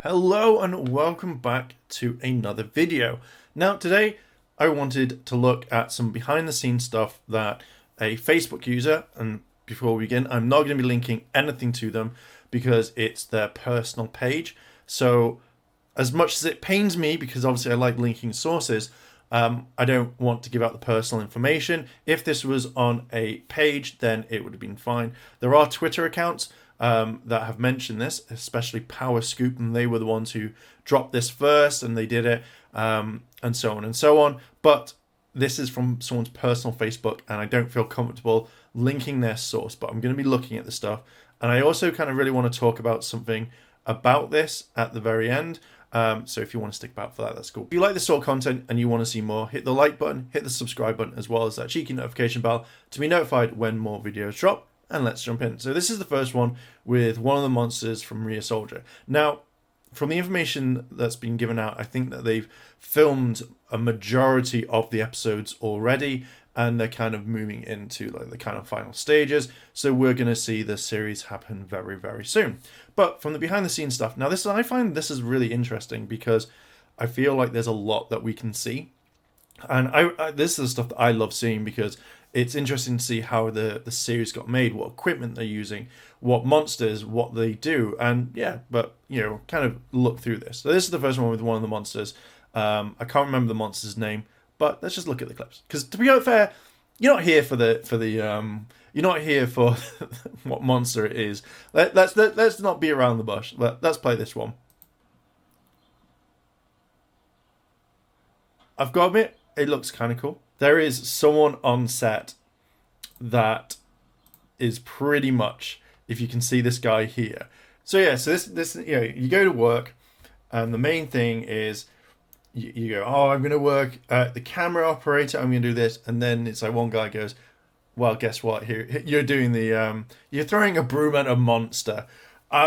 Hello and welcome back to another video. Now today I wanted to look at some behind the scenes stuff that a Facebook user, and before we begin, I'm not going to be linking anything to them because it's their personal page. So as much as it pains me, because obviously I like linking sources, I don't want to give out the personal information. If this was on a page, then it would have been fine. There are Twitter accounts that have mentioned this, especially Power Scoop, and they were the ones who dropped this first, and they did it, and so on and so on. But this is from someone's personal Facebook, and I don't feel comfortable linking their source, but I'm going to be looking at the stuff. And I also kind of really want to talk about something about this at the very end. So if you want to stick about for that, that's cool. If you like this sort of content and you want to see more, hit the like button, hit the subscribe button, as well as that cheeky notification bell to be notified when more videos drop. And let's jump in. So this is the first one with one of the monsters from Rear Soldier. Now, from the information that's been given out, I think that they've filmed a majority of the episodes already, and they're kind of moving into like the kind of final stages. So we're going to see the series happen very, very soon. But from the behind the scenes stuff, now I find this is really interesting because I feel like there's a lot that we can see. And this is the stuff that I love seeing because it's interesting to see how the series got made, what equipment they're using, what monsters, what they do, and yeah, but kind of look through this. So this is the first one with one of the monsters. I can't remember the monster's name, but let's just look at the clips. Because to be fair, you're not here for you're not here for what monster it is. Let's not be around the bush. Let's play this one. I've got to admit, it looks kind of cool. There is someone on set that is pretty much, if you can see this guy here. So yeah, so this you go to work, and the main thing is you go, oh, I'm going to work at the camera operator. I'm going to do this, and then it's like one guy goes, well, guess what? Here you're doing the you're throwing a broom at a monster.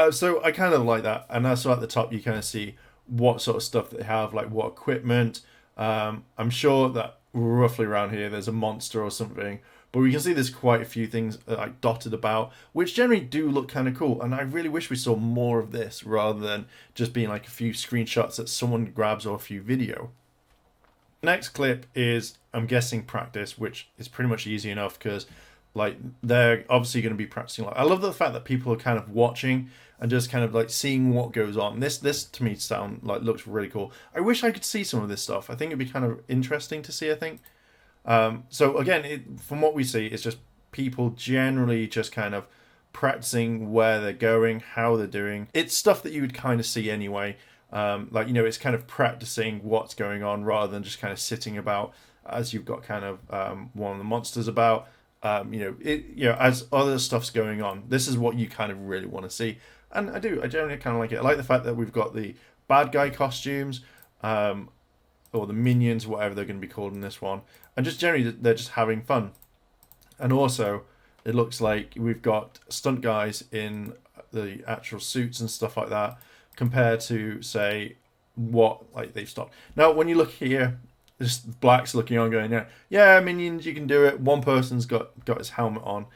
So I kind of like that, and also at the top you kind of see what sort of stuff they have, like what equipment. I'm sure that roughly around here there's a monster or something, but we can see there's quite a few things like dotted about, which generally do look kind of cool, and I really wish we saw more of this rather than just being like a few screenshots that someone grabs or a few video. Next clip is, I'm guessing, practice, which is pretty much easy enough because like they're obviously going to be practicing. Like, I love the fact that people are kind of watching and just kind of like seeing what goes on. This to me looks really cool. I wish I could see some of this stuff. I think it'd be kind of interesting to see, I think. So again, from what we see, it's just people generally just kind of practicing where they're going, how they're doing. It's stuff that you would kind of see anyway. It's kind of practicing what's going on rather than just kind of sitting about as you've got kind of one of the monsters about. As other stuff's going on, this is what you kind of really want to see. And I generally kind of like it. I like the fact that we've got the bad guy costumes, or the minions, whatever they're going to be called in this one. And just generally, they're just having fun. And also, it looks like we've got stunt guys in the actual suits and stuff like that, compared to, say, what like they've stopped. Now, when you look here, just blacks looking on going, yeah, minions, you can do it. One person's got his helmet on.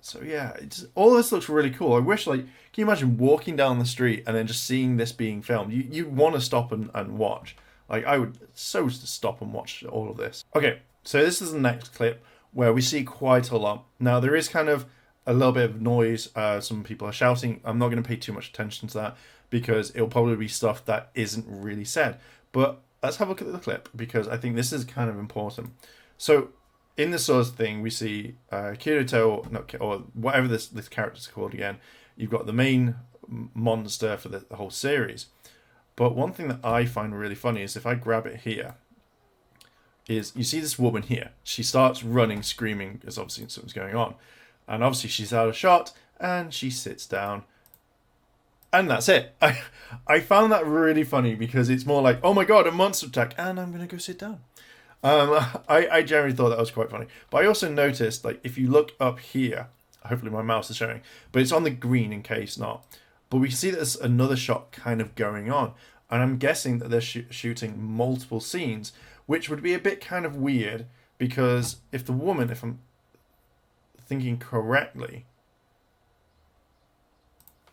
So yeah, all this looks really cool. I wish, can you imagine walking down the street and then just seeing this being filmed? You want to stop and watch. Like, I would so stop and watch all of this. Okay, so this is the next clip where we see quite a lot. Now, there is kind of a little bit of noise. Some people are shouting. I'm not going to pay too much attention to that because it'll probably be stuff that isn't really said. But let's have a look at the clip because I think this is kind of important. So in this sort of thing, we see Kirito, or whatever this character's called again. You've got the main monster for the whole series. But one thing that I find really funny is if I grab it here, is you see this woman here. She starts running, screaming, because obviously something's going on. And obviously she's out of shot, and she sits down. And that's it. I found that really funny because it's more like, oh my god, a monster attack, and I'm going to go sit down. I generally thought that was quite funny. But I also noticed, like, if you look up here, hopefully my mouse is showing, but it's on the green in case not. But we can see there's another shot kind of going on. And I'm guessing that they're shooting multiple scenes, which would be a bit kind of weird because if I'm thinking correctly,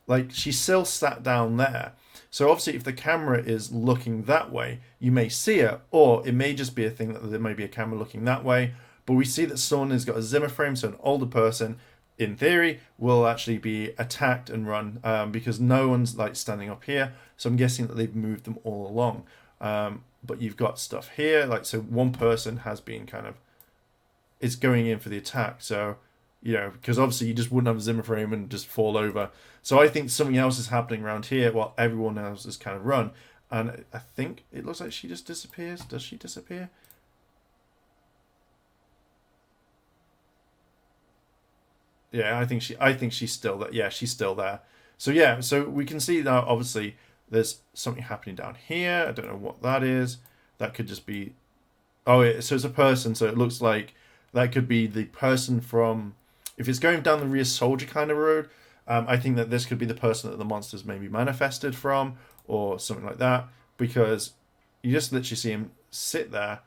like she's still sat down there. So obviously, if the camera is looking that way, you may see her, or it may just be a thing that there may be a camera looking that way. But we see that someone has got a Zimmer frame, so an older person, in theory, will actually be attacked and run because no one's like standing up here. So I'm guessing that they've moved them all along. But you've got stuff here, like so one person has been kind of is going in for the attack. So because obviously you just wouldn't have a Zimmer frame and just fall over. So I think something else is happening around here while everyone else is kind of run. And I think it looks like she just disappears. Does she disappear? Yeah, I think she's still there. Yeah, she's still there. So yeah, so we can see that obviously there's something happening down here. I don't know what that is. That could just be so it's a person, so it looks like that could be the person from if it's going down the rear soldier kind of road. I think that this could be the person that the monsters maybe manifested from or something like that, because you just literally see him sit there.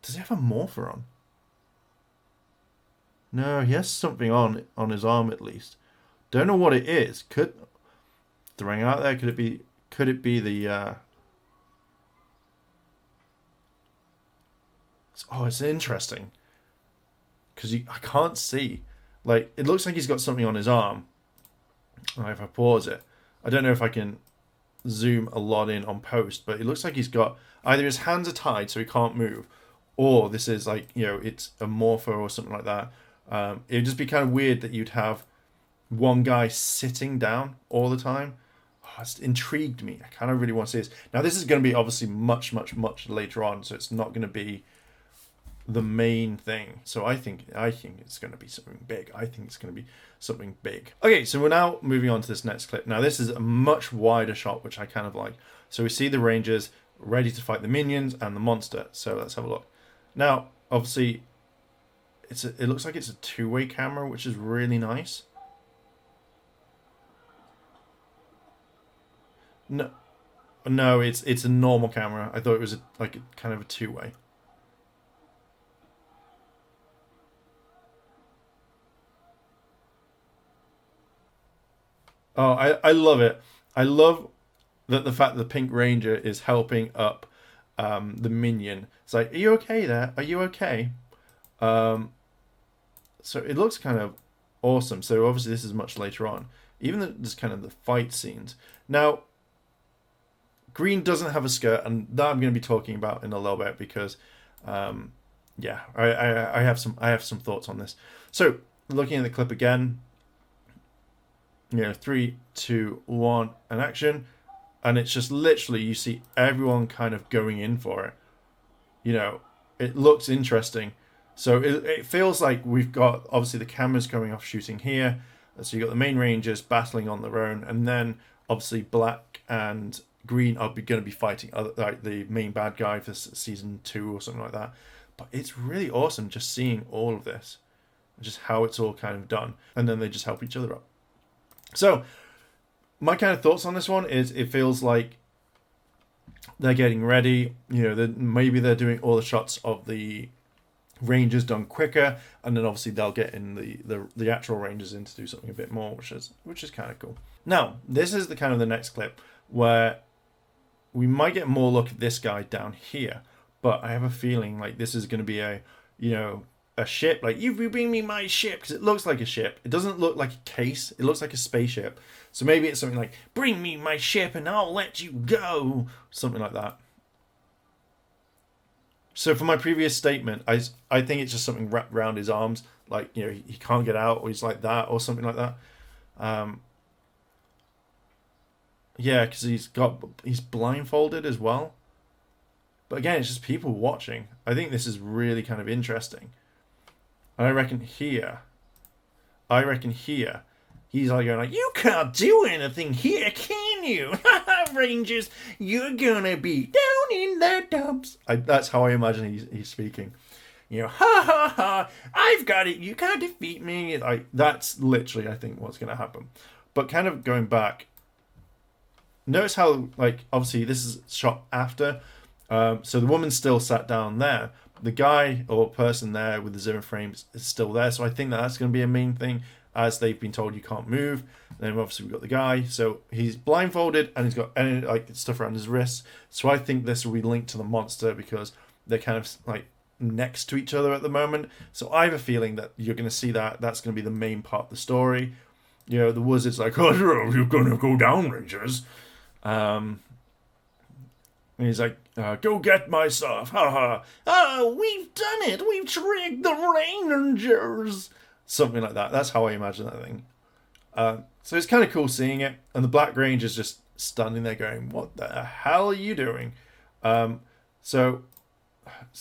Does he have a morpher on? No, he has something on his arm at least. Don't know what it is. Could throwing it out there, could it be the it's interesting. Because I can't see. Like, it looks like he's got something on his arm. If I pause it. I don't know if I can zoom a lot in on post, but it looks like he's got either his hands are tied so he can't move, or this is like, it's a morpher or something like that. It would just be kind of weird that you'd have one guy sitting down all the time. It's intrigued me. I kind of really want to see this. Now, this is going to be obviously much, much, much later on, so it's not going to be the main thing. So I think it's going to be something big. I think it's going to be something big. Okay, so we're now moving on to this next clip. Now, this is a much wider shot, which I kind of like. So we see the Rangers ready to fight the minions and the monster. So let's have a look. Now, obviously, it looks like it's a two-way camera, which is really nice. No, it's a normal camera. I thought it was kind of a two-way. Oh, I love it. I love that the fact that the Pink Ranger is helping up the minion. It's like, are you okay there? Are you okay? So it looks kind of awesome. So obviously this is much later on. Even just kind of the fight scenes. Now, Green doesn't have a skirt, and that I'm going to be talking about in a little bit because, yeah, I have some thoughts on this. So looking at the clip again. 3, 2, 1, and action. And it's just literally, you see everyone kind of going in for it. It looks interesting. So it feels like we've got, obviously, the cameras going off shooting here. So you've got the main Rangers battling on their own. And then, obviously, Black and Green are going to be fighting the main bad guy for season 2 or something like that. But it's really awesome just seeing all of this. Just how it's all kind of done. And then they just help each other up. So, my kind of thoughts on this one is it feels like they're getting ready. Maybe they're doing all the shots of the Rangers done quicker, and then obviously they'll get in the actual Rangers in to do something a bit more, which is kind of cool. Now, this is the kind of the next clip where we might get more look at this guy down here, but I have a feeling like this is going to be a ship, like, you bring me my ship, because it looks like a ship. It doesn't look like a case. It looks like a spaceship. So maybe it's something like, bring me my ship and I'll let you go. Something like that. So for my previous statement, I think it's just something wrapped around his arms. Like, he can't get out, or he's like that, or something like that. Yeah, because he's blindfolded as well. But again, it's just people watching. I think this is really kind of interesting. And I reckon here, he's like going like, you can't do anything here, can you? Rangers, you're gonna be down in the dumps. That's how I imagine he's speaking. Ha ha ha, I've got it, you can't defeat me. That's literally, I think, what's gonna happen. But kind of going back, notice how, obviously this is shot after. So the woman still sat down there. The guy or person there with the Zimmer frame is still there. So I think that's going to be a main thing. as they've been told you can't move. Then obviously we've got the guy, so he's blindfolded and he's got like stuff around his wrists. So I think this will be linked to the monster because they're kind of like next to each other at the moment. So I have a feeling that you're going to see that that's going to be the main part of the story. You know, the wizard's like, oh, you're going to go down, Rangers. And he's like, go get my stuff. Ha ha. Oh, we've done it. We've tricked the Rangers. Something like that. That's how I imagine that thing. So it's kind of cool seeing it. And the Black Ranger's just standing there going, what the hell are you doing? So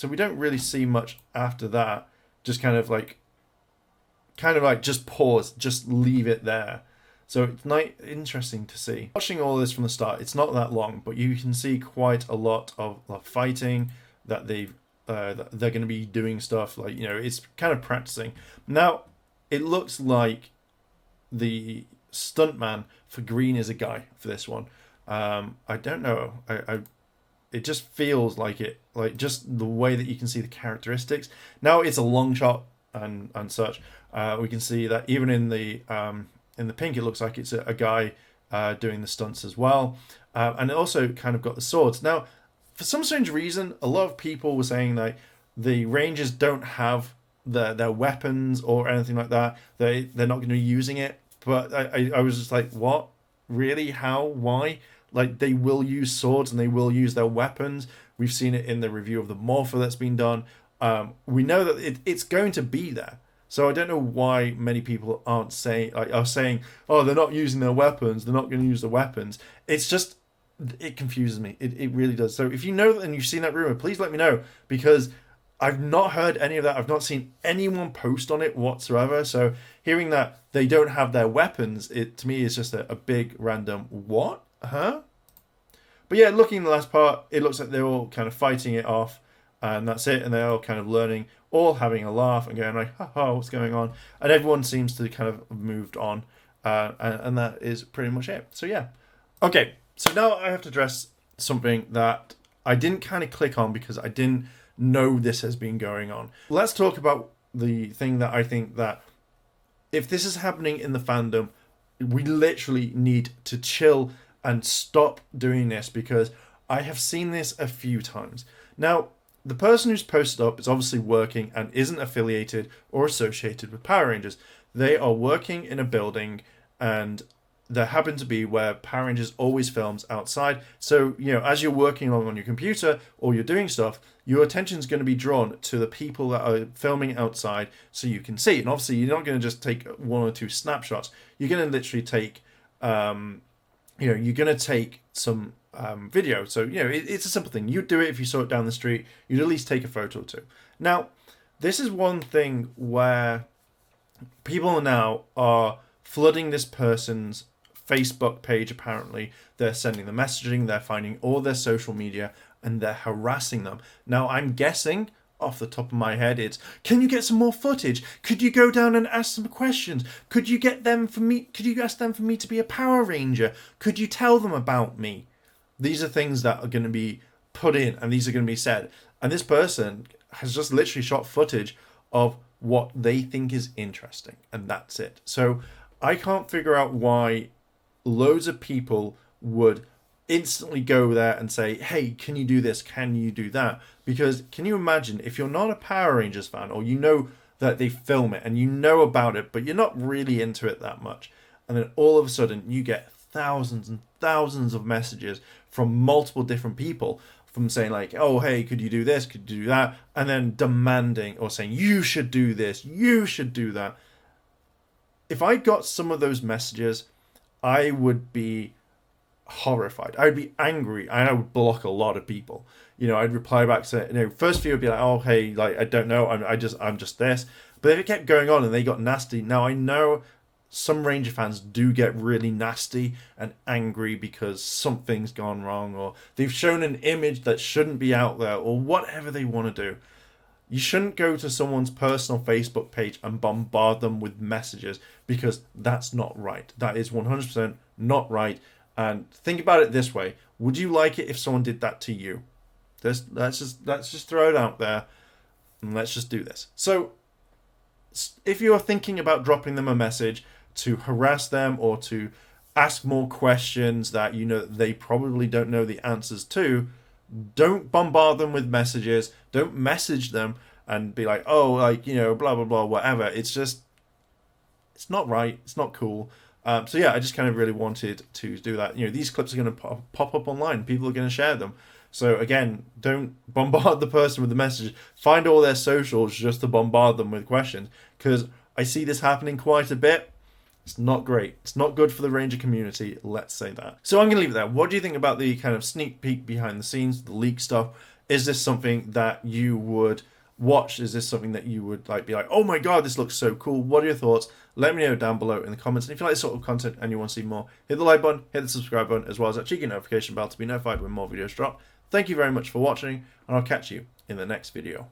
we don't really see much after that. Just kind of like just pause, just leave it there. So it's interesting to see. Watching all this from the start, it's not that long, but you can see quite a lot of fighting that they're going to be doing stuff like, you know, it's kind of practicing. Now, it looks like the stuntman for Green is a guy for this one. I don't know. It just feels like it, like just the way that you can see the characteristics. Now it's a long shot and such. We can see that even in the pink, it looks like it's a guy doing the stunts as well. And it also kind of got the swords. Now, for some strange reason, a lot of people were saying that the Rangers don't have their weapons or anything like that. They're not going to be using it. But I was just like, what? Really? How? Why? Like, they will use swords and they will use their weapons. We've seen it in the review of the Morpher that's been done. We know that it's going to be there. So I don't know why many people are saying, oh, they're not using their weapons. They're not going to use the weapons. It's just, it confuses me. It really does. So if you know that and you've seen that rumor, please let me know, because I've not heard any of that. I've not seen anyone post on it whatsoever. So hearing that they don't have their weapons, it to me is just a big random what? Huh? But yeah, looking at the last part, it looks like they're all kind of fighting it off, and that's it. And they're all kind of learning, all having a laugh and going like, haha, what's going on? And everyone seems to kind of moved on, and that is pretty much it. So yeah. Okay, so now I have to address something that I didn't kind of click on because I didn't know this has been going on. Let's talk about the thing that I think that if this is happening in the fandom, we literally need to chill and stop doing this, because I have seen this a few times. Now, the person who's posted up is obviously working and isn't affiliated or associated with Power Rangers. They are working in a building, and there happen to be where Power Rangers always films outside. So, you know, as you're working along on your computer or you're doing stuff, your attention is going to be drawn to the people that are filming outside so you can see. And obviously, you're not going to just take one or two snapshots. You're going to literally take, you're going to take some video. So, you know, it's a simple thing. You'd do it if you saw it down the street. You'd at least take a photo or two. Now, this is one thing where people now are flooding this person's Facebook page. Apparently they're sending the messaging, they're finding all their social media, and they're harassing them. Now, I'm guessing off the top of my head, it's, can you get some more footage? Could you go down and ask some questions? Could you ask them for me to be a Power Ranger? Could you tell them about me? These are things that are going to be put in, and these are going to be said. And this person has just literally shot footage of what they think is interesting, and that's it. So I can't figure out why loads of people would instantly go there and say, hey, can you do this? Can you do that? Because can you imagine if you're not a Power Rangers fan, or you know that they film it and you know about it, but you're not really into it that much, and then all of a sudden you get thousands and thousands of messages from multiple different people from saying like, oh, hey, could you do this? Could you do that? And then demanding or saying, you should do this, you should do that. If I got some of those messages, I would be horrified. I would be angry, and I would block a lot of people. You know, I'd reply back saying, you know, first few would be like, oh, hey, like, I don't know, I'm just this. But if it kept going on and they got nasty, now I know some Ranger fans do get really nasty and angry because something's gone wrong, or they've shown an image that shouldn't be out there, or whatever they want to do. You shouldn't go to someone's personal Facebook page and bombard them with messages, because that's not right. That is 100% not right. And think about it this way. Would you like it if someone did that to you? Let's just throw it out there, and let's just do this. So if you are thinking about dropping them a message to harass them or to ask more questions that you know they probably don't know the answers to, don't bombard them with messages. Don't message them and be like, oh, like, you know, blah, blah, blah, whatever. It's just, it's not right. It's not cool. So yeah, I just kind of really wanted to do that. You know, these clips are going to pop up online. People are going to share them. So again, don't bombard the person with the message. Find all their socials just to bombard them with questions, because I see this happening quite a bit. It's not great. It's not good for the Ranger community, let's say that. So I'm going to leave it there. What do you think about the kind of sneak peek behind the scenes, the leak stuff? Is this something that you would watch? Is this something that you would like be like, oh my god, this looks so cool? What are your thoughts? Let me know down below in the comments. And if you like this sort of content and you want to see more, hit the like button, hit the subscribe button, as well as that cheeky notification bell to be notified when more videos drop. Thank you very much for watching, and I'll catch you in the next video.